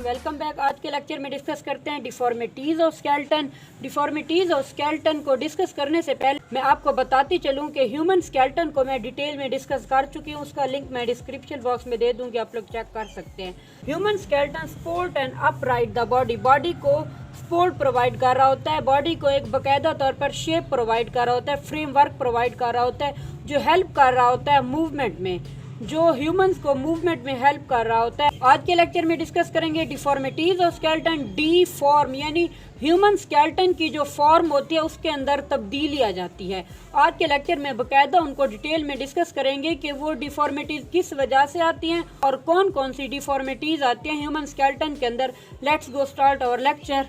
Welcome back. आज के lecture में डिस्कस करते हैं deformities of skeleton. Deformities of skeleton को डिस्कस करने से पहले मैं आपको बताती चलूं कि ह्यूमन स्केल्टन को मैं डिटेल में डिस्कस कर चुकी हूं। उसका लिंक मैं डिस्क्रिप्शन बॉक्स में दे दूंगी, आप लोग चेक कर सकते हैं। Human skeleton support and upright the body को सपोर्ट प्रोवाइड कर रहा होता है, बॉडी को एक बाकायदा तौर पर शेप प्रोवाइड कर रहा होता है, फ्रेमवर्क प्रोवाइड कर रहा होता है जो हेल्प कर रहा होता है मूवमेंट में, जो ह्यूमंस को मूवमेंट में हेल्प कर रहा होता है। आज के लेक्चर में डिस्कस करेंगे डिफॉर्मिटीज ऑफ स्केल्टन। डीफॉर्म यानी ह्यूमन स्केल्टन की जो फॉर्म होती है उसके अंदर तब्दीली आ जाती है। आज के लेक्चर में बकायदा उनको डिटेल में डिस्कस करेंगे कि वो डिफॉर्मिटीज किस वजह से आती हैं और कौन कौन सी डिफॉर्मिटीज आती हैं ह्यूमन स्केल्टन के अंदर। Let's go start our lecture.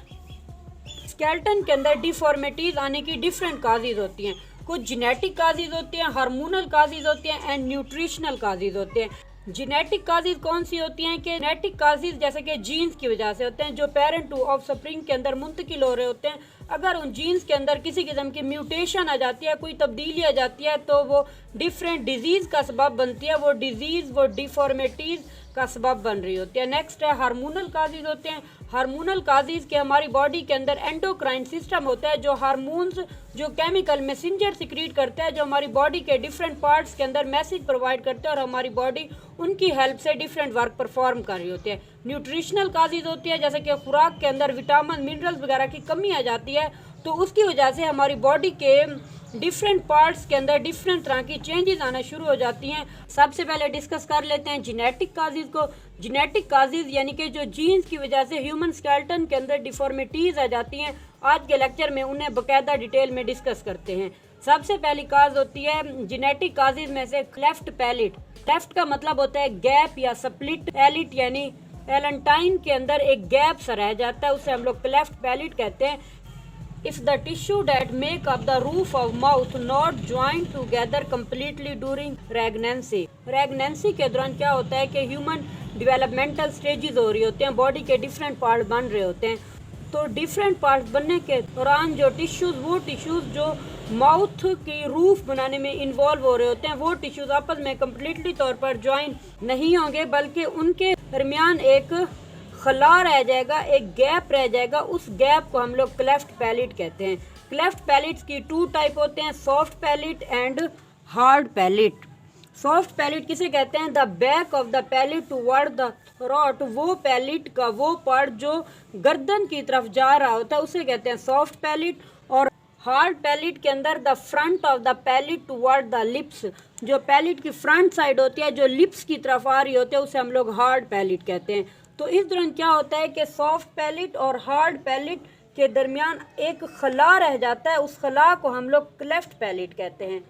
Skeleton के अंदर डिफॉर्मिटीज आने की डिफरेंट काजेज होती हैं। कुछ जेनेटिक काजेज होती हैं, हार्मोनल काजेज होती हैं एंड न्यूट्रिशनल काजेज होते हैं। जेनेटिक काजेज कौन सी होती हैं कि जेनेटिक काजेज जैसे कि जीन्स की वजह से होते हैं जो पेरेंट टू ऑफस्प्रिंग के अंदर मुंतकिल हो रहे होते हैं। अगर उन जीन्स के अंदर किसी किस्म की म्यूटेशन आ जाती है, कोई तब्दीली आ जाती है तो वो डिफरेंट डिजीज का सबब बनती है, वो डिजीज वो डिफॉर्मिटीज का सबब बन रही होती है। नेक्स्ट है हार्मोनल काजेज होते हैं। हार्मोनल काजेज के हमारी बॉडी के अंदर एंडोक्राइन सिस्टम होता है जो हार्मोन्स जो केमिकल मैसेंजर सिक्रीट करता है, जो हमारी बॉडी के डिफरेंट पार्ट्स के अंदर मैसेज प्रोवाइड करते हैं और हमारी बॉडी उनकी हेल्प से डिफरेंट वर्क परफॉर्म कर रही होती है। न्यूट्रिशनल काजेज होती है जैसे कि खुराक के अंदर विटामिन मिनरल्स वगैरह की कमी आ जाती है तो उसकी वजह से हमारी बॉडी के डिफरेंट पार्ट्स के अंदर डिफरेंट तरह की चेंजेस आना शुरू हो जाती हैं। सबसे पहले डिस्कस कर लेते हैं जेनेटिक काजेज को। जेनेटिक काजेज यानी कि जो जीन्स की वजह से ह्यूमन स्केल्टन के अंदर डिफॉर्मिटीज आ जाती हैं, आज के लेक्चर में उन्हें बाकायदा डिटेल में डिस्कस करते हैं। सबसे पहली काज होती है जेनेटिक काजेज में से क्लेफ्ट पैलेट। क्लेफ्ट का मतलब होता है गैप या स्प्लिट। पैलेट यानी एलेंटाइन के अंदर एक गैप सा रह जाता है, उसे हम लोग क्लेफ्ट पैलेट कहते हैं। If the tissue that make up the roof of mouth not joined together completely during pregnancy। Pregnancy के दौरान क्या होता है कि ह्यूमन डेवलपमेंटल स्टेजेस हो रही होते हैं, बॉडी के डिफरेंट पार्ट बन रहे होते हैं, तो डिफरेंट पार्ट बनने के दौरान जो टिश्यूज जो माउथ की रूफ बनाने में इन्वॉल्व हो रहे होते हैं वो टिश्यूज आपस में कम्प्लीटली तौर पर ज्वाइन नहीं होंगे, बल्कि उनके दरमियान एक खला रह जाएगा, एक गैप रह जाएगा। उस गैप को हम लोग क्लेफ्ट पैलेट कहते हैं। क्लेफ्ट पैलेट्स की टू टाइप होते हैं, soft palate and hard palate. Soft palate किसे कहते हैं? The back of the palate toward the throat. वो पैलेट का वो पार्ट जो गर्दन की तरफ जा रहा होता है उसे कहते हैं सॉफ्ट पैलेट। और हार्ड पैलेट के अंदर the front of the palate toward the lips, जो पैलेट की फ्रंट साइड होती है जो लिप्स की तरफ आ रही होती है उसे हम लोग हार्ड पैलेट कहते हैं। तो इस दौरान क्या होता है कि सॉफ्ट पैलेट और हार्ड पैलेट के दरमियान एक खला रह जाता है, उस खला को हम लोग क्लेफ्ट पैलेट कहते हैं।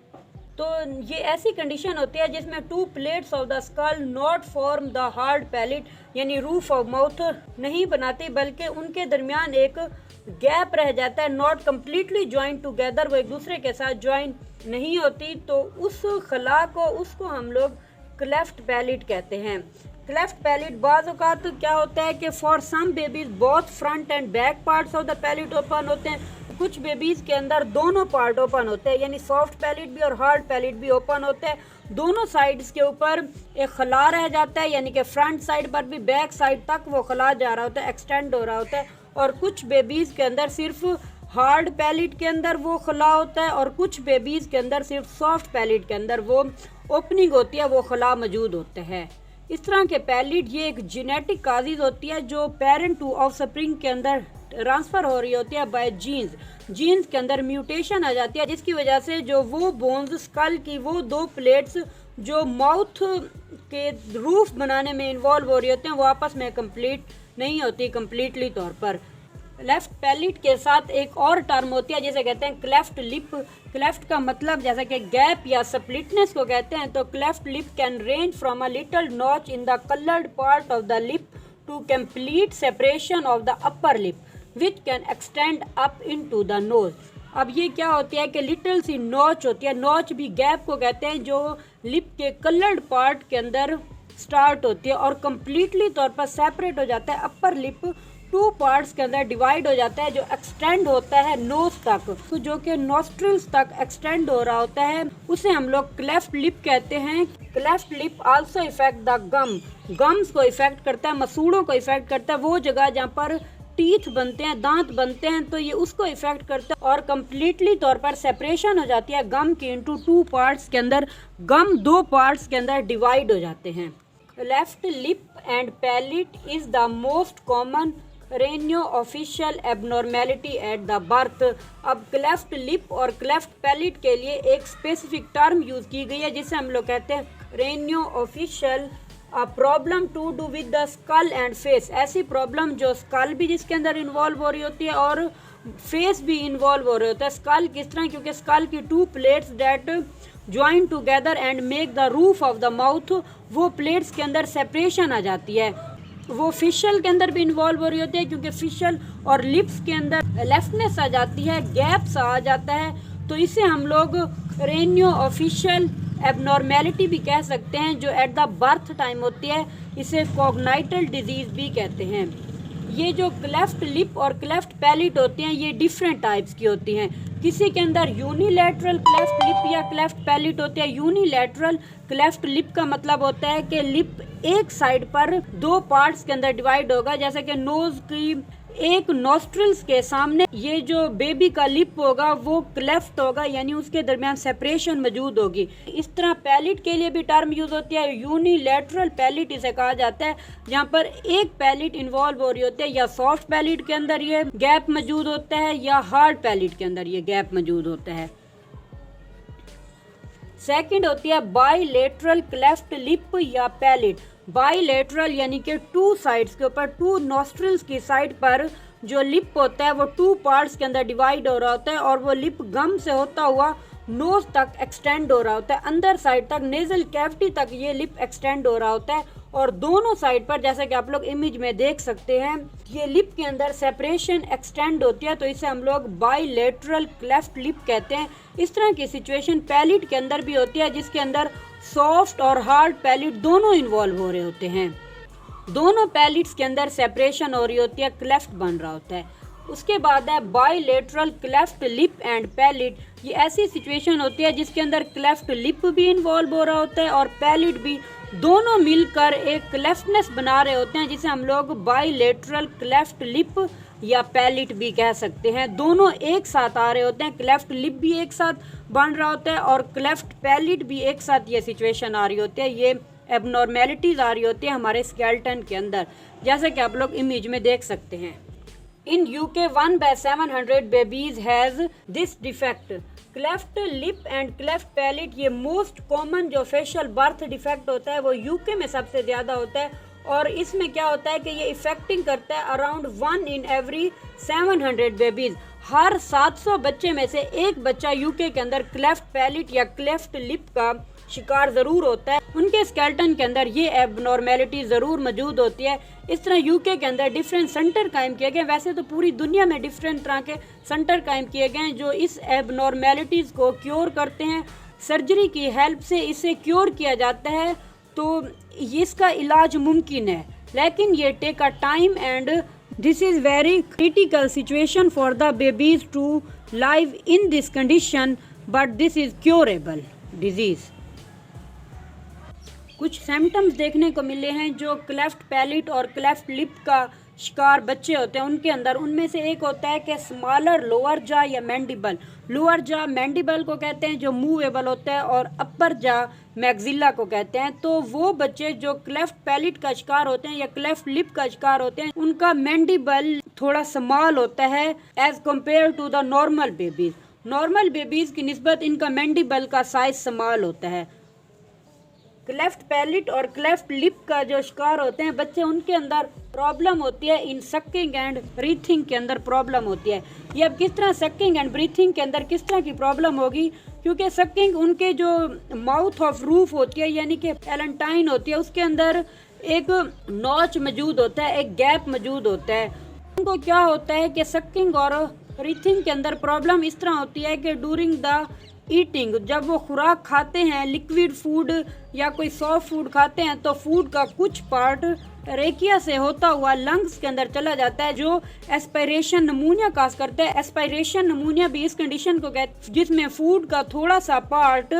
तो ये ऐसी कंडीशन होती है जिसमें to plates of the skull not form the hard palate यानी रूफ ऑफ माउथ नहीं बनाती, बल्कि उनके दरमियान एक गैप रह जाता है, नॉट कम्प्लीटली ज्वाइन टुगेदर, वो एक दूसरे के साथ ज्वाइन नहीं होती। तो उस खला को उसको हम लोग क्लेफ्ट पैलेट कहते हैं। क्लेफ्ट पैलेट बाज़ औक़ात क्या होता है कि for some babies both front and back parts of the palate open होते हैं। कुछ बेबीज़ के अंदर दोनों पार्ट ओपन होते हैं, यानी सॉफ्ट पैलेट भी और हार्ड पैलेट भी ओपन होते हैं। दोनों साइड्स के ऊपर एक खला रह जाता है, यानी कि फ्रंट साइड पर भी बैक साइड तक वो खला जा रहा होता है, एक्सटेंड हो रहा होता है। और कुछ बेबीज़ के अंदर सिर्फ हार्ड पैलेट के अंदर वो खला होता है और कुछ बेबीज़ के अंदर सिर्फ सॉफ्ट पैलेट के अंदर वो ओपनिंग होती है, वो खला मौजूद होते हैं। इस तरह के पैलेट ये एक जेनेटिक काजेज होती है जो पेरेंट टू ऑफस्प्रिंग के अंदर ट्रांसफ़र हो रही होती है बाय जीन्स के अंदर म्यूटेशन आ जाती है, जिसकी वजह से जो वो बोन्स स्कल की वो दो प्लेट्स जो माउथ के रूफ बनाने में इन्वॉल्व हो रही होते हैं वो आपस में कंप्लीट नहीं होती कम्प्लीटली तौर पर। लेफ्ट पैलेट के साथ एक और टर्म होती है जिसे कहते हैं क्लेफ्ट लिप। क्लेफ्ट का मतलब जैसा कि गैप या स्प्लिटनेस को कहते हैं, तो cleft lip can range from a little notch in the coloured part of the lip to complete separation of the upper lip which can extend up into the nose. अब ये क्या होती है कि लिटिल सी नॉच होती है, notch भी gap को कहते हैं, जो लिप के कलर्ड पार्ट के अंदर स्टार्ट होती है और कम्प्लीटली तौर पर सेपरेट हो जाता है अपर लिप टू पार्ट्स के अंदर डिवाइड हो जाता है, जो एक्सटेंड होता है नोज तक, तो जो कि नॉस्ट्रिल्स तक एक्सटेंड हो रहा होता है, उसे हम लोग क्लेफ्ट लिप कहते हैं। Cleft lip also effect the gums को इफेक्ट करता है, मसूड़ों को इफेक्ट करता है, वो जगह जहाँ पर टीथ बनते हैं, दांत बनते हैं, तो ये उसको इफेक्ट करता है और कम्प्लीटली तौर पर सेपरेशन हो जाती है गम की इनटू टू पार्ट्स के अंदर। गम दो पार्ट्स के अंदर डिवाइड हो जाते हैं। Left lip and palate is the most common craniofacial abnormality at the birth. अब क्लेफ्ट लिप और क्लेफ्ट पैलेट के लिए एक स्पेसिफिक टर्म यूज की गई है जिसे हम लोग कहते हैं craniofacial problem to do with the skull and face. ऐसी प्रॉब्लम जो स्कल भी जिसके अंदर इन्वॉल्व हो रही होती है और फेस भी इन्वॉल्व हो रहे होता है। स्कल किस तरह, क्योंकि स्कल की two plates that join together and make the roof of the mouth, वो प्लेट्स के अंदर सेपरेशन आ जाती है। वो फेशियल के अंदर भी इन्वॉल्व हो रही होती है क्योंकि फेशियल और लिप्स के अंदर लेफ्टनेस आ जाती है, गैप्स आ जाता है, तो इसे हम लोग रेनियो ऑफिशियल एबनॉर्मेलिटी भी कह सकते हैं जो एट द बर्थ टाइम होती है। इसे कॉग्नाइटल डिजीज भी कहते हैं। ये जो क्लेफ्ट लिप और क्लेफ्ट पैलेट होती हैं ये डिफरेंट टाइप्स की होती हैं। किसी के अंदर यूनिलैटरल क्लेफ्ट लिप या क्लेफ्ट पैलेट होती है। यूनिलैटरल क्लेफ्ट लिप का मतलब होता है कि लिप एक साइड पर दो पार्ट्स के अंदर डिवाइड होगा, जैसे कि नोज की एक नॉस्ट्रिल्स के सामने ये जो बेबी का लिप होगा वो क्लेफ्ट होगा, यानी उसके दरमियान सेपरेशन मौजूद होगी। इस तरह पैलेट के लिए भी टर्म यूज होती है, यूनिलैटरल पैलेट इसे कहा जाता है, जहाँ पर एक पैलेट इन्वॉल्व हो रही होती है। या सॉफ्ट पैलेट के अंदर ये गैप मौजूद होता है या हार्ड पैलेट के अंदर ये गैप मौजूद होता है। सेकंड होती है बाइलेटरल क्लेफ्ट लिप या पैलेट। बाइलेटरल यानी कि टू साइड्स के ऊपर, टू नॉस्ट्रिल्स की साइड पर जो लिप होता है वो टू पार्ट्स के अंदर डिवाइड हो रहा होता है और वो लिप गम से होता हुआ नोज तक एक्सटेंड हो रहा होता है, अंदर साइड तक, नेजल कैविटी तक ये लिप एक्सटेंड हो रहा होता है। और दोनों साइड पर जैसे कि आप लोग इमेज में देख सकते हैं ये लिप के अंदर सेपरेशन एक्सटेंड होती है, तो इसे हम लोग बाइलेटरल क्लेफ्ट लिप कहते हैं। इस तरह की सिचुएशन पैलेट के अंदर भी होती है जिसके अंदर सॉफ्ट और हार्ड पैलेट दोनों इन्वॉल्व हो रहे होते हैं। दोनों पैलेट्स के अंदर सेपरेशन हो रही होती है, क्लेफ्ट बन रहा होता है। उसके बाद है bilateral cleft lip and palate. ये ऐसी सिचुएशन होती है जिसके अंदर क्लेफ्ट लिप भी इन्वॉल्व हो रहा होता है और पैलेट भी, दोनों मिलकर एक क्लेफ्टनेस बना रहे होते हैं जिसे हम लोग बाइलेटरल क्लेफ्ट लिप या पैलेट भी कह सकते हैं। दोनों एक साथ आ रहे होते हैं, क्लेफ्ट लिप भी एक साथ बन रहा होता है और क्लेफ्ट पैलेट भी एक साथ ये सिचुएशन आ रही होती है। ये एबनॉर्मेलिटीज आ रही होती है हमारे स्केलेटन के अंदर, जैसे कि आप लोग इमेज में देख सकते हैं। In UK 1/700 babies has this defect. Cleft lip and cleft palate ये मोस्ट कॉमन जो फेशियल बर्थ डिफेक्ट होता है वो यूके में सबसे ज़्यादा होता है और इसमें क्या होता है कि ये इफेक्टिंग करता है अराउंड 1 in every 700 बेबीज। हर 700 बच्चे में से एक बच्चा यूके के अंदर क्लेफ्ट पैलेट या क्लेफ्ट लिप का शिकार ज़रूर होता है। उनके स्केलेटन के अंदर ये एबनॉर्मेलिटी ज़रूर मौजूद होती है। इस तरह यूके के अंदर डिफरेंट सेंटर कायम किए गए, वैसे तो पूरी दुनिया में डिफरेंट तरह के सेंटर कायम किए गए हैं जो इस एबनॉर्मेलिटीज़ को क्योर करते हैं। सर्जरी की हेल्प से इसे क्योर किया जाता है तो इसका इलाज मुमकिन है, लेकिन ये take a time and this is very critical situation for the babies to live in this condition, but this is curable disease. कुछ सिम्टम्स देखने को मिले हैं जो क्लेफ्ट पैलेट और क्लेफ्ट लिप का शिकार बच्चे होते हैं उनके अंदर। उनमें से एक होता है कि स्मॉलर लोअर जा या मैंडिबल। लोअर जा मैंडिबल को कहते हैं जो मूवेबल होता है और अपर जा मैक्सिला को कहते हैं। तो वो बच्चे जो क्लेफ्ट पैलेट का शिकार होते हैं या क्लेफ्ट लिप का शिकार होते हैं उनका मैंडिबल थोड़ा स्मॉल होता है as compare to the normal babies. Normal babies की निस्बत इनका मैंडिबल का साइज स्मॉल होता है। क्लेफ्ट पैलेट और क्लेफ्ट लिप का जो शिकार होते हैं बच्चे उनके अंदर प्रॉब्लम होती है इन सकिंग एंड ब्रीथिंग के अंदर प्रॉब्लम होती है। ये अब किस तरह सकिंग एंड ब्रीथिंग के अंदर किस तरह की प्रॉब्लम होगी, क्योंकि सकिंग उनके जो माउथ ऑफ रूफ होती है यानी कि पैलेंटाइन होती है उसके अंदर एक नॉच मौजूद होता है, एक गैप मौजूद होता है। उनको क्या होता है कि सकिंग और ब्रीथिंग के अंदर प्रॉब्लम इस तरह होती है कि ड्यूरिंग द ईटिंग, जब वो खुराक खाते हैं, लिक्विड फूड या कोई सॉफ्ट फूड खाते हैं तो फूड का कुछ पार्ट रेकिया से होता हुआ लंग्स के अंदर चला जाता है, जो एस्पायरेशन नमूनिया काज करता है। एस्पायरेशन नमूनिया भी इस कंडीशन को कहते हैं जिसमें फूड का थोड़ा सा पार्ट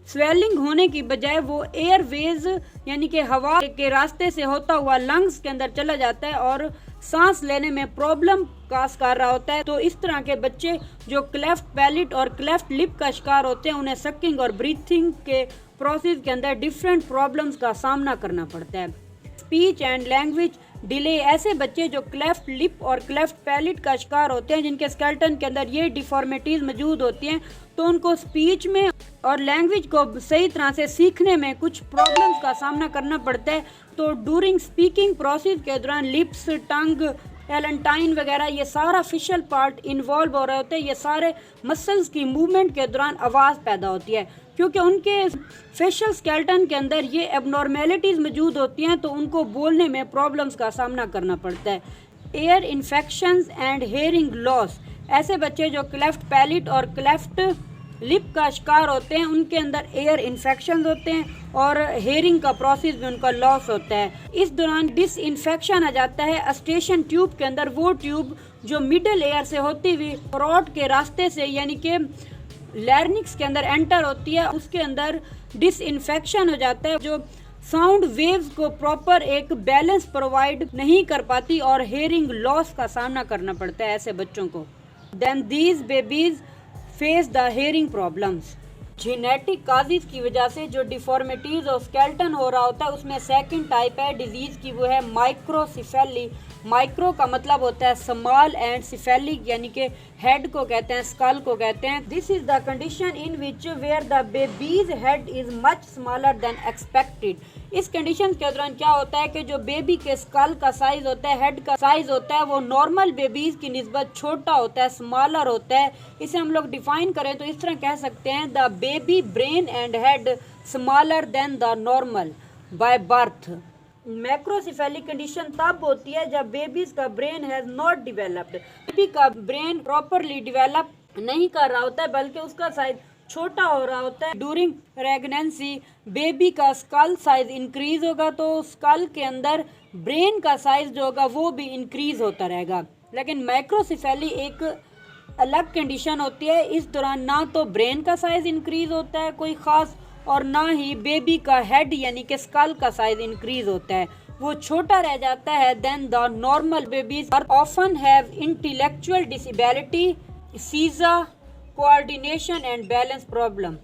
स्वेलिंग होने की बजाय वो एयरवेज यानी कि हवा के रास्ते से होता हुआ लंग्स के अंदर चला जाता है और सांस लेने में प्रॉब्लम काज कर रहा होता है। तो इस तरह के बच्चे जो क्लेफ्ट पैलेट और क्लेफ्ट लिप का शिकार होते हैं, उन्हें सकिंग और ब्रीथिंग के प्रोसेस के अंदर डिफरेंट प्रॉब्लम्स का सामना करना पड़ता है। स्पीच एंड लैंग्वेज डिले, ऐसे बच्चे जो क्लेफ्ट लिप और क्लेफ्ट पैलेट का शिकार होते हैं, जिनके स्केलेटन के अंदर ये डिफॉर्मिटीज मौजूद होती हैं, तो उनको स्पीच में और लैंग्वेज को सही तरह से सीखने में कुछ प्रॉब्लम्स का सामना करना पड़ता है। तो ड्यूरिंग स्पीकिंग प्रोसेस के दौरान लिप्स, टंग, एलेंटाइन वगैरह ये सारा फेशियल पार्ट इन्वॉल्व हो रहे होते हैं। ये सारे मसल्स की मूवमेंट के दौरान आवाज़ पैदा होती है। क्योंकि उनके फेशियल स्केलेटन के अंदर ये एबनॉर्मेलिटीज़ मौजूद होती हैं, तो उनको बोलने में प्रॉब्लम्स का सामना करना पड़ता है। Air infections and hearing loss, ऐसे बच्चे जो क्लेफ्ट पैलेट और क्लेफ्ट लिप का शिकार होते हैं, उनके अंदर एयर इन्फेक्शन होते हैं और हेयरिंग का प्रोसेस भी उनका लॉस होता है। इस दौरान डिसइंफेक्शन आ जाता है अस्टेशन ट्यूब के अंदर, वो ट्यूब जो मिडल एयर से होती हुई थ्रोट के रास्ते से यानी कि लैरिंक्स के अंदर एंटर होती है, उसके अंदर डिसइंफेक्शन हो जाता है, जो साउंड वेव्स को प्रॉपर एक बैलेंस प्रोवाइड नहीं कर पाती और हेयरिंग लॉस का सामना करना पड़ता है ऐसे बच्चों को। Then these babies face the hearing problems. Genetic causes की वजह से जो डिफॉर्मिटीज और स्केलेटन हो रहा होता है, उसमें सेकंड टाइप है डिजीज की, वो है माइक्रोसिफेली। माइक्रो का मतलब होता है स्मॉल एंड सिफेलिक यानी कि हेड को कहते हैं, स्कल को कहते हैं। This is the condition in which where the baby's head is much smaller than expected. इस कंडीशन के दौरान क्या होता है कि जो बेबी के स्कल का साइज होता है, हेड का साइज होता है, वो नॉर्मल बेबीज की निस्बत छोटा होता है, स्मॉलर होता है। इसे हम लोग डिफाइन करें तो इस तरह कह सकते हैं, the baby brain and head smaller than the normal by birth. Macrocephalic condition तब होती है जब बेबीज का brain has not developed. Baby का ब्रेन प्रॉपरली डिवेलप नहीं कर रहा होता है, बल्कि उसका साइज छोटा हो रहा होता है। ड्यूरिंग प्रेगनेंसी बेबी का स्कल साइज इंक्रीज होगा, तो स्कल के अंदर ब्रेन का साइज जो होगा वो भी इंक्रीज होता रहेगा। लेकिन माइक्रोसिफेली एक अलग कंडीशन होती है, इस दौरान ना तो ब्रेन का साइज इंक्रीज होता है कोई ख़ास, और ना ही बेबी का हेड यानी कि स्कल का साइज इंक्रीज होता है, वो छोटा रह जाता है then the normal. Babies are often have intellectual disability, seizure, coordination and balance problem.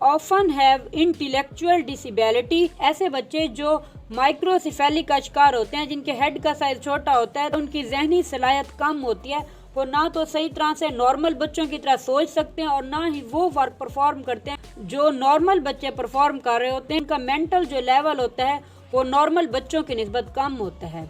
Often have intellectual disability, ऐसे बच्चे जो माइक्रोसिफेलिक का शिकार होते हैं, जिनके हेड का साइज छोटा होता है, तो उनकी जहनी सलाहियत कम होती है, वो ना तो सही तरह से नॉर्मल बच्चों की तरह सोच सकते हैं और ना ही वो वर्क परफॉर्म करते हैं जो नॉर्मल बच्चे परफॉर्म कर रहे होते हैं। इनका मेंटल जो लेवल होता है वो नॉर्मल बच्चों की निस्बत कम होता है।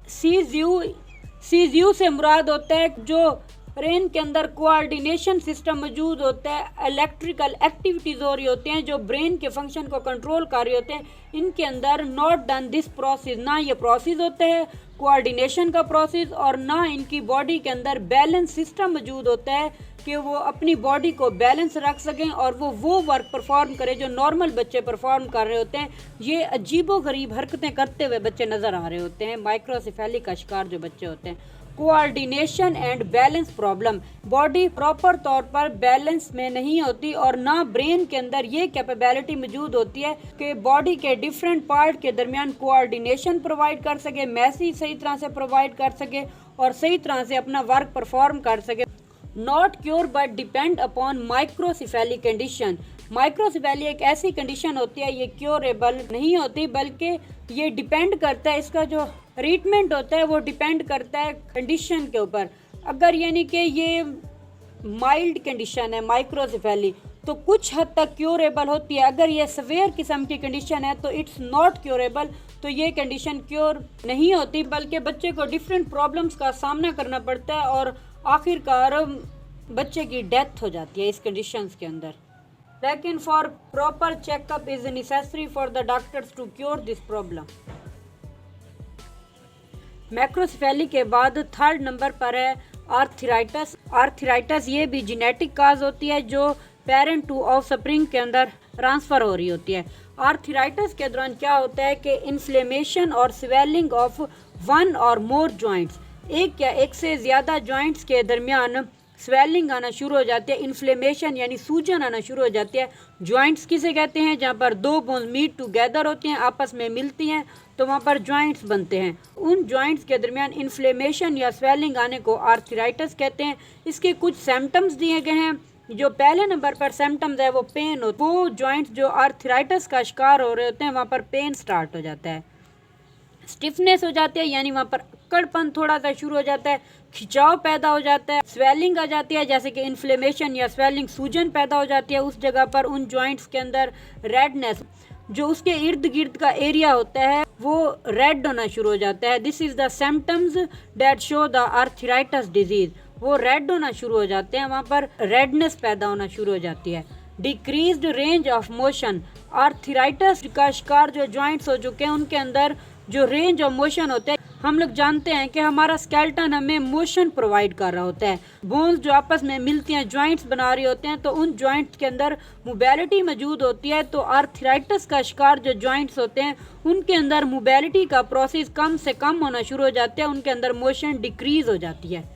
सीज़यू से मुराद होता है जो ब्रेन के अंदर कोऑर्डिनेशन सिस्टम मौजूद होता है, इलेक्ट्रिकल एक्टिविटीज हो रही होती हैं जो ब्रेन के फंक्शन को कंट्रोल कर रहे होते हैं, इनके अंदर नॉट डन दिस प्रोसेस, ना ये प्रोसेस होता है कोऑर्डिनेशन का प्रोसेस, और ना इनकी बॉडी के अंदर बैलेंस सिस्टम मौजूद होता है कि वो अपनी बॉडी को बैलेंस रख सकें और वो वर्क परफॉर्म करें जो नॉर्मल बच्चे परफॉर्म कर रहे होते हैं। ये अजीबोगरीब हरकतें करते हुए बच्चे नज़र आ रहे होते हैं, माइक्रोसिफेलिक का शिकार जो बच्चे होते हैं। Coordination and balance problem, body proper तौर पर बैलेंस में नहीं होती और ना ब्रेन के अंदर ये कैपेबिलिटी मौजूद होती है कि बॉडी के डिफरेंट पार्ट के दरमियान कोऑर्डिनेशन प्रोवाइड कर सके, मैसेज सही तरह से प्रोवाइड कर सके और सही तरह से अपना वर्क परफॉर्म कर सके। Not cure but depend upon microcephalic condition, microcephaly एक ऐसी कंडीशन होती है, ये क्योरेबल नहीं होती बल्कि ये डिपेंड करता है, इसका जो ट्रीटमेंट होता है वो डिपेंड करता है कंडीशन के ऊपर। अगर यानी कि ये माइल्ड कंडीशन है माइक्रोसिफेली तो कुछ हद तक क्योरेबल होती है, अगर ये सवेयर किस्म की कंडीशन है तो इट्स नॉट क्योरेबल, तो ये कंडीशन क्योर नहीं होती बल्कि बच्चे को डिफरेंट प्रॉब्लम्स का सामना करना पड़ता है और आखिरकार बच्चे की डेथ हो जाती है इस कंडीशंस के अंदर। लेकिन for proper checkup is necessary for the doctors to cure this problem. Macrocephaly के बाद थर्ड नंबर पर है आर्थराइटिस। आर्थराइटिस ये भी जेनेटिक काज होती है जो पेरेंट टू ऑफस्प्रिंग के अंदर ट्रांसफ़र हो रही होती है। आर्थराइटिस के दौरान क्या होता है कि इन्फ्लेमेशन और स्वेलिंग ऑफ वन और मोर जॉइंट्स, एक या एक से ज़्यादा जॉइंट्स के दरमियान स्वेलिंग आना शुरू हो जाती है, इन्फ्लेमेशन यानी सूजन आना शुरू हो जाती है। जॉइंट्स किसे कहते हैं? जहाँ पर दो बोन्स मीट टुगेदर होती हैं, आपस में मिलती हैं, तो वहाँ पर जॉइंट्स बनते हैं। उन जॉइंट्स के दरमियान इन्फ्लेमेशन या स्वेलिंग आने को आर्थराइटिस कहते हैं। इसके कुछ सिम्टम्स दिए गए हैं। जो पहले नंबर पर सिम्टम्स है वो पेन हो, वो जॉइंट्स जो आर्थराइटिस का शिकार हो रहे होते हैं वहाँ पर पेन स्टार्ट हो जाता है। स्टिफनेस हो जाती है, यानी वहाँ पर अक्कड़पन थोड़ा सा शुरू हो जाता है, खिंचाव पैदा हो जाता है, स्वेलिंग आ जाती है, जैसे कि इन्फ्लेमेशन या स्वेलिंग, सूजन पैदा हो जाती है उस जगह पर। उन जॉइंट्स के अंदर रेडनेस, जो उसके इर्द गिर्द का एरिया होता है वो रेड होना शुरू हो जाता है। This is the symptoms that show the arthritis disease. वो रेड होना शुरू हो जाते हैं, वहाँ पर रेडनेस पैदा होना शुरू हो जाती है। Decreased range of motion, arthritis का शिकार जो जॉइंट्स हो चुके हैं उनके अंदर जो रेंज ऑफ मोशन होता है, हम लोग जानते हैं कि हमारा स्केलेटन हमें मोशन प्रोवाइड कर रहा होता है। बोन्स जो आपस में मिलती हैं, जॉइंट्स बना रही होते हैं, तो उन जॉइंट्स के अंदर मोबिलिटी मौजूद होती है। तो आर्थराइटिस का शिकार जो जॉइंट्स होते हैं उनके अंदर मोबिलिटी का प्रोसेस कम से कम होना शुरू हो जाता है, उनके अंदर मोशन डिक्रीज हो जाती है।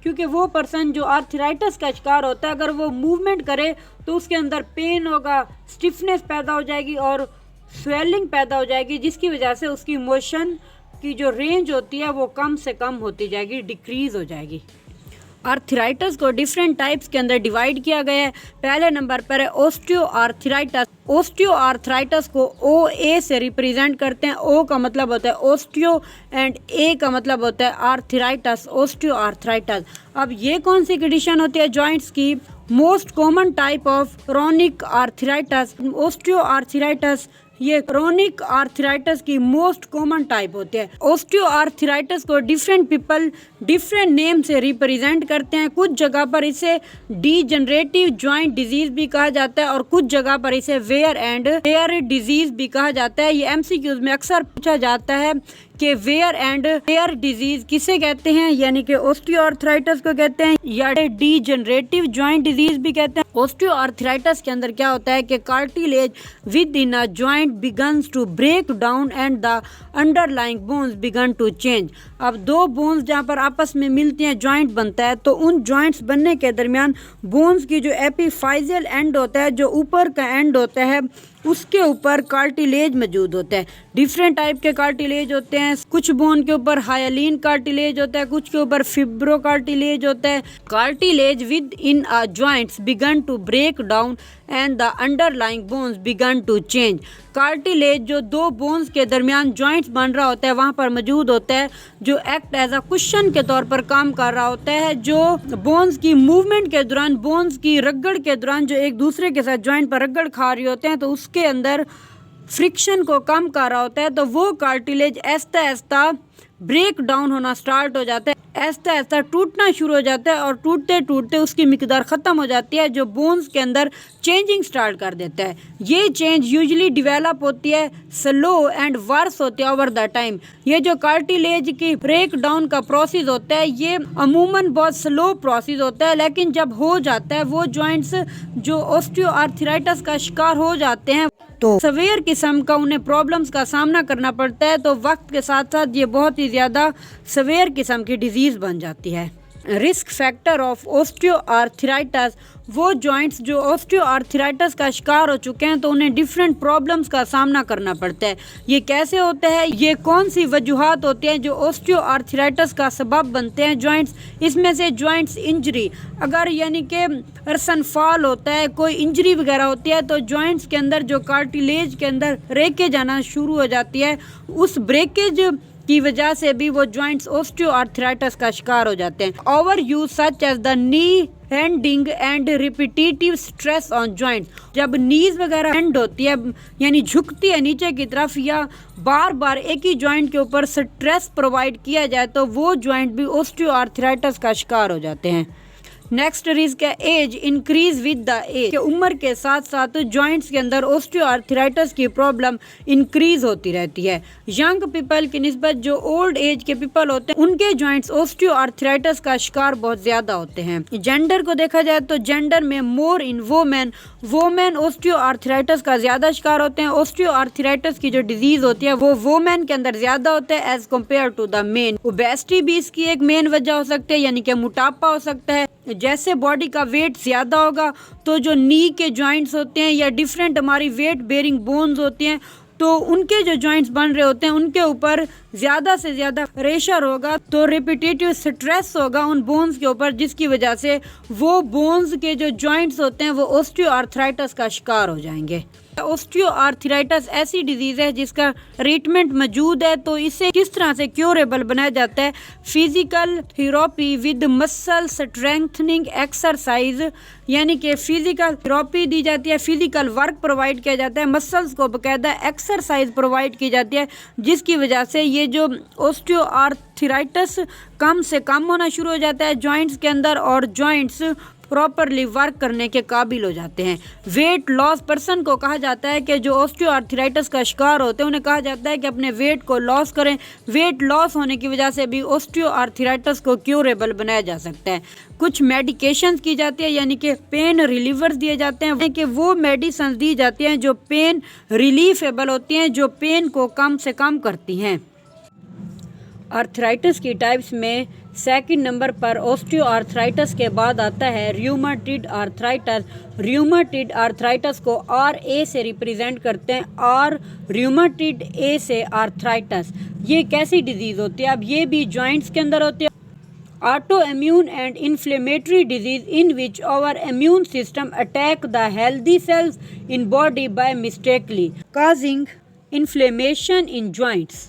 क्योंकि वो पर्सन जो आर्थराइटिस का शिकार होता है अगर वो मूवमेंट करे तो उसके अंदर पेन होगा, स्टिफनेस पैदा हो जाएगी और स्वेलिंग पैदा हो जाएगी, जिसकी वजह से उसकी मोशन की जो रेंज होती है वो कम से कम होती जाएगी, डिक्रीज हो जाएगी। आर्थराइटिस को डिफरेंट टाइप्स के अंदर डिवाइड किया गया है। पहले नंबर पर है ओस्टियोआर्थराइटिस। ओस्टियोआर्थराइटिस को ओ ए से रिप्रेजेंट करते हैं। ओ का मतलब होता है ओस्टियो एंड ए का मतलब होता है आर्थराइटिस, ओस्टियोआर्थराइटिस। अब ये कौन सी कंडीशन होती है जॉइंट्स की? Most common type of chronic arthritis, osteoarthritis, ये क्रोनिक आर्थराइटिस की मोस्ट कॉमन टाइप होती है। ओस्टियोआर्थराइटिस को डिफरेंट पीपल डिफरेंट नेम से रिप्रेजेंट करते हैं। कुछ जगह पर इसे डीजनरेटिव जॉइंट डिजीज भी कहा जाता है और कुछ जगह पर इसे वेयर एंड टेयर डिजीज भी कहा जाता है। ये एमसीक्यूज में अक्सर पूछा जाता है कि वेयर एंड टेयर डिजीज किसे कहते हैं, यानी कि ओस्टियोआर्थराइटिस को कहते हैं या डीजनरेटिव जॉइंट डिजीज भी कहते हैं। ओस्टियोआर्थराइटिस के अंदर क्या होता है कि cartilage within a joint begins to break down and the underlying bones begin to change. अब दो बोन्स जहाँ पर आपस में मिलती हैं जॉइंट बनता है, तो उन जॉइंट्स बनने के दरमियान बोन्स की जो एपिफाइजियल एंड होता है, जो ऊपर का एंड होता है, उसके ऊपर कार्टिलेज मौजूद होता है। डिफरेंट टाइप के कार्टिलेज होते हैं। कुछ बोन के ऊपर हाइलिन कार्टिलेज होता है, कुछ के ऊपर फिब्रो कार्टिलेज होता है। Cartilage within a joints begin to break down and the underlying bones begin to change. Cartilage जो दो बोन्स के दरमियान जॉइंट्स बन रहा होता है वहाँ पर मौजूद होता है, जो एक्ट एज अ कुशन के तौर पर काम कर रहा होता है, जो बोन्स की मूवमेंट के दौरान, बोन्स की रगड़ के दौरान जो एक दूसरे के साथ जॉइंट पर रगड़ खा रहे होते हैं, तो उसके अंदर फ्रिक्शन को कम कर रहा होता है। तो वो कार्टिलेज ऐसा ऐसा ब्रेक डाउन होना स्टार्ट हो जाता है, ऐसा ऐसा टूटना शुरू हो जाता है और टूटते टूटते उसकी मिकदार ख़त्म हो जाती है, जो बोन्स के अंदर चेंजिंग स्टार्ट कर देता है। ये चेंज यूजुअली डेवलप होती है, स्लो एंड वर्स होती है ओवर द टाइम। ये जो कार्टिलेज की ब्रेक डाउन का प्रोसेस होता है ये अमूमन बहुत स्लो प्रोसेस होता है, लेकिन जब हो जाता है वो जॉइंट्स जो ओस्टियोआर्थराइटिस का शिकार हो जाते हैं तो सवेयर किस्म का उन्हें प्रॉब्लम्स का सामना करना पड़ता है। तो वक्त के साथ साथ ये बहुत ही ज़्यादा सवेयर किस्म की डिजीज़ बन जाती है। रिस्क फैक्टर ऑफ ओस्टियोआर्थराइटिस, वो जॉइंट्स जो ओस्टियोआर्थराइटिस का शिकार हो चुके हैं तो उन्हें डिफरेंट प्रॉब्लम्स का सामना करना पड़ता है। ये कैसे होता है, ये कौन सी वजूहात होती हैं जो ओस्टियोआर्थराइटिस का सबब बनते हैं जॉइंट्स? इसमें से जॉइंट्स इंजरी, अगर यानी कि अर्सन फॉल होता है, कोई इंजरी वगैरह होती है, तो जॉइंट्स के अंदर जो कार्टिलेज के अंदर ब्रेकेज आना शुरू हो जाती है, उस ब्रेकेज की वजह से भी वो जॉइंट्स ओस्टियोआर्थराइटिस का शिकार हो जाते हैं। Overuse such as the knee handing and repetitive stress on joint, जब नीज वगैरह हैंड होती है यानी झुकती है नीचे की तरफ या बार बार एक ही जॉइंट के ऊपर स्ट्रेस प्रोवाइड किया जाए तो वो जॉइंट भी ओस्टियोआर्थराइटिस का शिकार हो जाते हैं। नेक्स्ट रिस्क है age increase with the age, कि उम्र के साथ साथ जॉइंट्स के अंदर ऑस्टियोआर्थराइटिस की प्रॉब्लम इंक्रीज होती रहती है। यंग पीपल की निस्बत जो ओल्ड एज के पीपल होते हैं उनके जॉइंट्स ऑस्टियोआर्थराइटिस का शिकार बहुत ज्यादा होते हैं। जेंडर को देखा जाए तो जेंडर में मोर इन वोमेन ऑस्टियोआर्थराइटिस का ज्यादा शिकार होते हैं। ऑस्टियोआर्थराइटिस की जो डिजीज होती है वो वोमेन के अंदर ज्यादा होता है as compare to the men. Obesity भी इसकी एक मेन वजह हो सकती है, यानी कि मोटापा हो सकता है। जैसे बॉडी का वेट ज़्यादा होगा तो जो नी के जॉइंट्स होते हैं या डिफरेंट हमारी वेट बेरिंग बोन्स होती हैं तो उनके जो जॉइंट्स बन रहे होते हैं उनके ऊपर ज़्यादा से ज़्यादा प्रेशर होगा, तो रिपीटेटिव स्ट्रेस होगा उन बोन्स के ऊपर, जिसकी वजह से वो बोन्स के जो जॉइंट्स होते हैं वो ऑस्टियोआर्थराइटिस का शिकार हो जाएंगे। ऑस्टियोआर्थराइटिस ऐसी डिजीज़ है जिसका ट्रीटमेंट मौजूद है, तो इसे किस तरह से क्योरेबल बनाया जाता है? Physical therapy with muscle strengthening exercise, यानी कि फिजिकल थेरेपी दी जाती है, फिजिकल वर्क प्रोवाइड किया जाता है, मसल्स को बाकायदा एक्सरसाइज प्रोवाइड की जाती है, जिसकी वजह से ये जो ऑस्टियोआर्थराइटिस कम से कम होना शुरू हो जाता है जॉइंट्स के अंदर और जॉइंट्स प्रॉपरली वर्क करने के काबिल हो जाते हैं। वेट लॉस पर्सन को कहा जाता है कि जो ऑस्टियोआर्थराइटिस का शिकार होते हैं उन्हें कहा जाता है कि अपने वेट को लॉस करें। वेट लॉस होने की वजह से भी ऑस्टियोआर्थराइटिस को क्योरेबल बनाया जा सकता है। कुछ मेडिकेशंस की जाती है, यानी कि पेन रिलीवर्स दिए जाते हैं, कि वो मेडिसिन दी जाती हैं जो पेन रिलीफेबल होती हैं, जो पेन को कम से कम करती हैं। आर्थराइटिस की टाइप्स में सेकंड नंबर पर ऑस्टियोआर्थराइटिस के बाद आता है र्यूमेटॉइड आर्थराइटिस। र्यूमेटॉइड आर्थराइटिस को RA से रिप्रेजेंट करते हैं, और र्यूमेटॉइड A से आर्थराइटिस। ये कैसी डिजीज़ होती है? अब ये भी जॉइंट्स के अंदर होती है। Autoimmune and inflammatory disease in which our immune system attack the healthy cells in body by mistakenly causing inflammation in joints।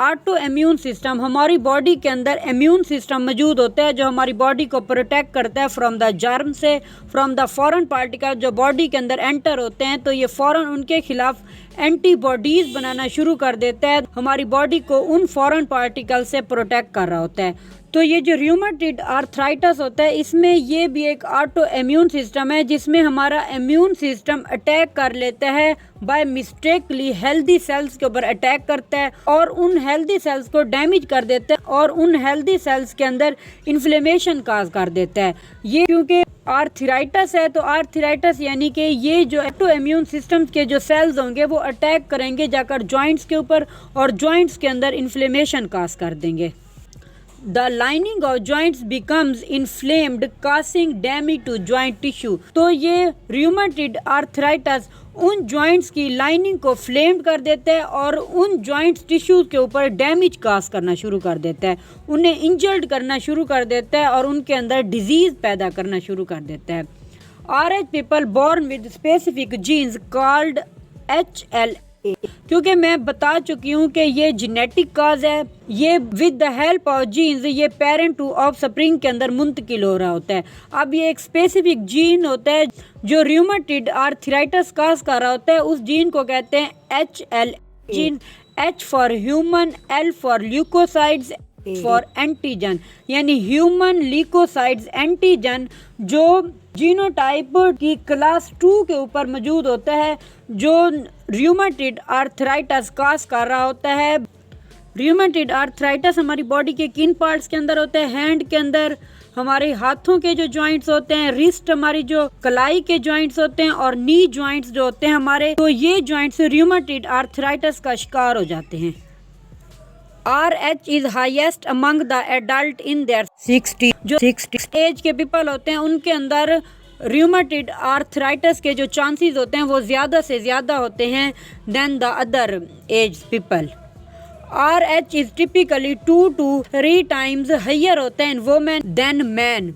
Auto immune system, हमारी बॉडी के अंदर इम्यून सिस्टम मौजूद होता है जो हमारी बॉडी को प्रोटेक्ट करता है फ्रॉम द जर्म से, फ्रॉम द फॉरेन पार्टिकल जो बॉडी के अंदर एंटर होते हैं, तो ये फ़ौरन उनके खिलाफ एंटीबॉडीज़ बनाना शुरू कर देता है, हमारी बॉडी को उन फॉरेन पार्टिकल से प्रोटेक्ट कर रहा होता है। तो ये जो र्यूमेटॉइड आर्थराइटिस होता है इसमें ये भी एक ऑटो इम्यून सिस्टम है जिसमें हमारा इम्यून सिस्टम अटैक कर लेता है, बाय मिस्टेकली हेल्दी सेल्स के ऊपर अटैक करता है और उन हेल्दी सेल्स को डैमेज कर देता है और उन हेल्दी सेल्स के अंदर इन्फ्लेमेशन काज कर देता है। ये क्योंकि आर्थराइटिस है, तो आर्थराइटिस यानी कि ये जो ऑटो इम्यून सिस्टम के जो सेल्स होंगे वो अटैक करेंगे जाकर जॉइंट्स के ऊपर और जॉइंट्स के अंदर इन्फ्लेमेशन काज कर देंगे। The lining of joints becomes inflamed, causing damage to joint tissue। तो ये rheumatoid arthritis उन joints की लाइनिंग को फ्लेम्ड कर देता है और उन joints टिश्यूज के ऊपर डैमेज काज करना शुरू कर देता है, उन्हें इंजर्ड करना शुरू कर देता है और उनके अंदर डिजीज पैदा करना शुरू कर देता है। RH people born with specific genes called HLA, क्योंकि मैं बता चुकी हूँ कि ये जेनेटिक काज है, ये with the help of genes ये पेरेंट टू ऑफ स्प्रिंग के अंदर मुंतकिल हो रहा होता है। अब ये एक स्पेसिफिक जीन होता है जो र्यूमेटॉइड आर्थराइटिस काज कर रहा होता है, उस जीन को कहते हैं HLA gene. H for human, L for leucocytes, for antigen, यानी ह्यूमन ल्यूकोसाइड्स एंटीजन जो जीनोटाइप की क्लास 2 के ऊपर मौजूद होता है, जो र्यूमेटॉइड आर्थराइटिस काज कर रहा होता है। र्यूमेटॉइड आर्थराइटिस हमारी बॉडी के किन पार्ट्स के अंदर होता है? हैंड के अंदर, हमारे हाथों के जो जॉइंट्स होते हैं, रिस्ट हमारी जो कलाई के जॉइंट्स होते हैं और नी जॉइंट्स जो होते हैं हमारे, तो ये जॉइंट्स र्यूमेटॉइड आर्थराइटिस का शिकार हो जाते हैं। RH is highest among the adult in their 60, जो 60 एज के पीपल होते हैं उनके अंदर र्यूमेटॉइड आर्थराइटिस के जो चांसेस होते हैं वो ज़्यादा से ज़्यादा होते हैं then the other age people. RH is typically 2 to 3 times higher होते हैं इन वोमेन देन मैन।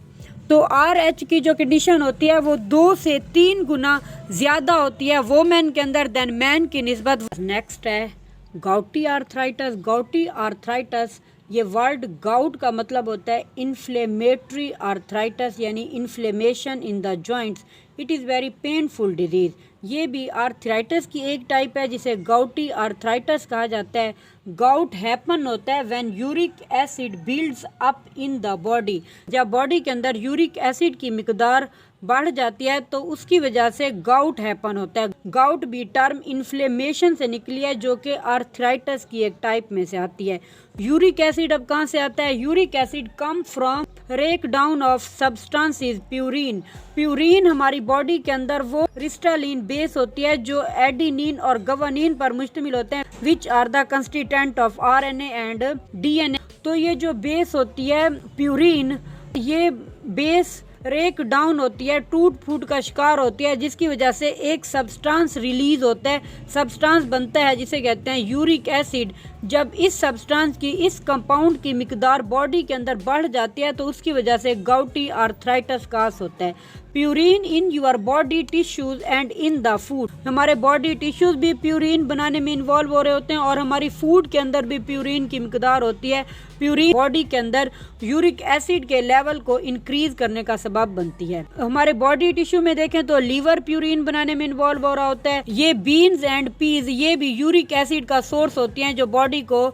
तो RH की जो कंडीशन होती है वो 2 से 3 गुना ज़्यादा होती है वोमेन के अंदर देन मैन की निस्बत। नेक्स्ट है गॉटी आर्थराइटिस। गॉटी आर्थराइटिस ये वर्ड गाउट का मतलब होता है इन्फ्लेमेटरी आर्थराइटिस यानी inflammation in the joints. It is very painful disease. ये भी आर्थराइटिस की एक टाइप है जिसे गाउटी आर्थराइटिस कहा जाता है। गाउट हैपन होता है when uric acid builds up in the body. जब बॉडी के अंदर यूरिक एसिड की मिकदार बढ़ जाती है तो उसकी वजह से गाउट हैपन होता है। गाउट भी टर्म इन्फ्लेमेशन से निकली है जो कि आर्थराइटिस की एक टाइप में से आती है। यूरिक एसिड अब कहाँ से आता है? Uric acid come from break down of substances purine. Purine हमारी बॉडी के अंदर वो क्रिस्टलीन बेस होती है जो एडिनिन और गवानिन पर मुश्तमिल होते हैं which are the constituent of RNA and DNA. तो ये जो बेस होती है प्यूरिन, ये बेस ब्रेक डाउन होती है, टूट फूट का शिकार होती है, जिसकी वजह से एक सब्सटेंस रिलीज होता है, सब्सटेंस बनता है जिसे कहते हैं यूरिक एसिड। जब इस सब्सटेंस की, इस कंपाउंड की मिकदार बॉडी के अंदर बढ़ जाती है तो उसकी वजह से गाउटी आर्थराइटिस कास होता है। Purine in your body tissues and in the food. हमारे बॉडी टिश्यूज भी प्यूरिन बनाने में इन्वॉल्व हो रहे होते हैं और हमारी फूड के अंदर भी प्यूरिन की मिकदार होती है। प्यूरिन बॉडी के अंदर यूरिक एसिड के लेवल को इंक्रीज करने का सबब बनती है। हमारे बॉडी टिश्यू में देखें तो लीवर प्यूरिन बनाने में इन्वॉल्व हो रहा होता है। ये बीन्स एंड पीज ये भी यूरिक एसिड का सोर्स होती हैं जो बॉडी को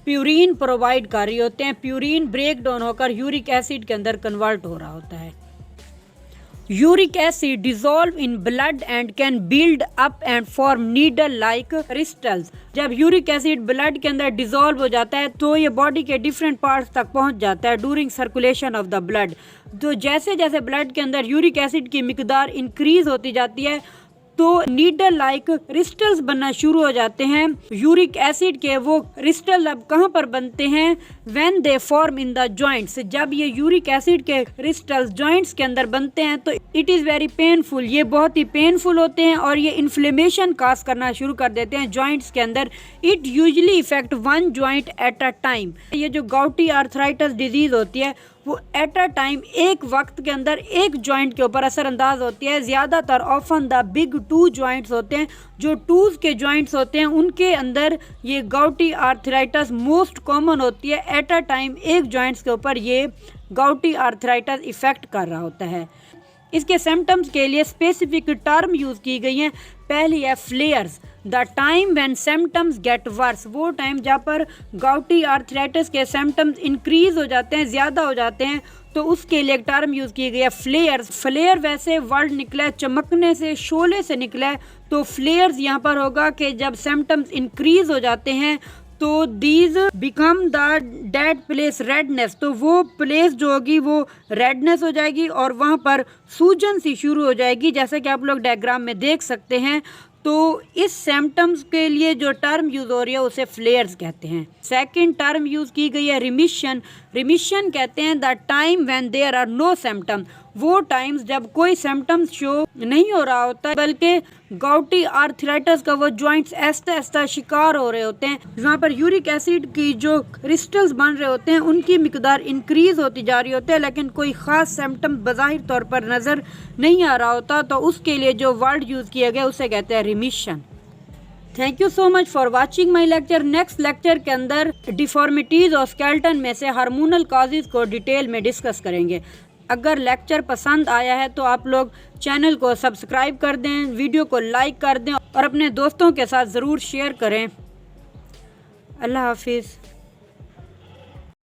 प्यूरिन प्रोवाइड कर रही होते हैं। प्यूरिन ब्रेक डाउन होकर यूरिक एसिड के अंदर कन्वर्ट हो रहा होता है। Uric acid dissolve in blood and can build up and form needle like crystals. जब यूरिक एसिड ब्लड के अंदर डिसॉल्व हो जाता है तो ये बॉडी के डिफरेंट पार्ट्स तक पहुंच जाता है during circulation of the blood. तो जैसे जैसे ब्लड के अंदर यूरिक एसिड की मिकदार इंक्रीज होती जाती है तो नीडल लाइक क्रिस्टल्स बनना शुरू हो जाते हैं। यूरिक एसिड के वो क्रिस्टल अब कहाँ पर बनते हैं? When they form in the joints. जब ये यूरिक एसिड के क्रिस्टल्स जॉइंट्स के अंदर बनते हैं तो इट इज़ वेरी पेनफुल, ये बहुत ही पेनफुल होते हैं और ये इन्फ्लेमेशन काज करना शुरू कर देते हैं जॉइंट्स के अंदर। It usually effect one joint at a time. ये जो गाउटी आर्थराइटिस डिजीज होती है वो एट अ टाइम, एक वक्त के अंदर एक जॉइंट के ऊपर असरअंदाज होती है। ज़्यादातर often the big two joints होते हैं, जो टूज के जॉइंट्स होते हैं उनके अंदर ये गाउटी आर्थराइटिस मोस्ट कॉमन होती है। एट अ टाइम एक जॉइंट्स के ऊपर ये गाउटी आर्थराइटिस इफेक्ट कर रहा होता है। इसके सिम्टम्स के लिए स्पेसिफिक टर्म यूज़ की गई हैं। पहली है फ्लेयर्स, the time when symptoms get worse. वो टाइम जहाँ पर गाउटी आर्थराइटिस के सिम्टम्स इंक्रीज हो जाते हैं, ज़्यादा हो जाते हैं, तो उसके लिए एक टर्म यूज़ की गई है फ्लेयर्स। फ्लेयर वैसे वर्ड निकला है चमकने से, शोले से निकला है, तो फ्लेयर्स यहाँ पर होगा कि जब सिम्टम्स इंक्रीज हो जाते हैं तो these become the dead place redness. तो वो प्लेस जो होगी वो रेडनेस हो जाएगी और वहाँ पर सूजन सी शुरू हो जाएगी, जैसे कि आप लोग डायग्राम में देख सकते हैं। तो इस सिम्टम्स के लिए जो टर्म यूज़ हो रही है उसे फ्लेयर्स कहते हैं। सेकंड टर्म यूज़ की गई है रिमिशन। रिमिशन कहते हैं the time when there are no symptom. वो टाइम्स जब कोई सिम्टम्स शो नहीं हो रहा होता है बल्कि गाउटी आर्थराइटिस का वो जॉइंट्स ऐसा ऐसा शिकार हो रहे होते हैं, वहाँ पर यूरिक एसिड की जो क्रिस्टल्स बन रहे होते हैं उनकी मिकदार इंक्रीज होती जा रही होती है, लेकिन कोई ख़ास सिम्टम बज़ाहिर तौर पर नज़र नहीं आ रहा होता। तो उसके लिए जो वर्ड यूज़ किया गया उसे कहते हैं remission. Thank you so much for watching my lecture. Next lecture के अंदर डिफॉर्मिटीज़ और स्केलेटन में से हार्मोनल काजेज़ को डिटेल में डिस्कस करेंगे। अगर लेक्चर पसंद आया है तो आप लोग चैनल को सब्सक्राइब कर दें, वीडियो को लाइक कर दें और अपने दोस्तों के साथ ज़रूर शेयर करें। अल्लाह हाफिज़।